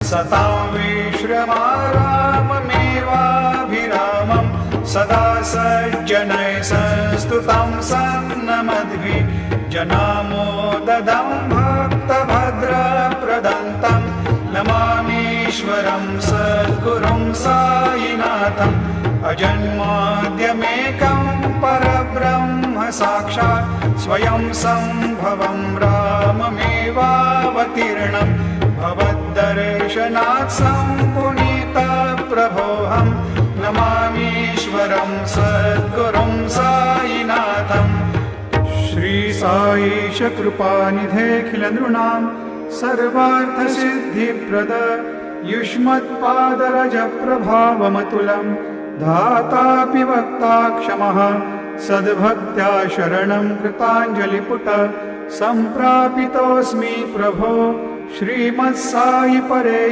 सतां विश्रमाराममेवाभिरामं सदा सज्जनैः संस्तुतं सन्नमद्भिः जनामोददं भक्तभद्रप्रदन्तं नमामीश्वरं सद्गुरुं साईनाथम् अजन्माद्यमेकं परब्रह्म साक्षात् स्वयं सम्भवं राममेवावतीर्णं भवद्दर्शनात् सम्पुनीतप्रभोऽहं नमामीश्वरं सद्गुरुं साईनाथम्। श्री साईश कृपानिधेऽखिलनृणां सर्वार्थसिद्धिप्रद युष्मत्पादरजप्रभावमतुलं धातापि वक्ता क्षमः सद्भक्त्या शरणं कृताञ्जलिपुट सम्प्रापितोऽस्मि प्रभो श्रीमत्साई परेश।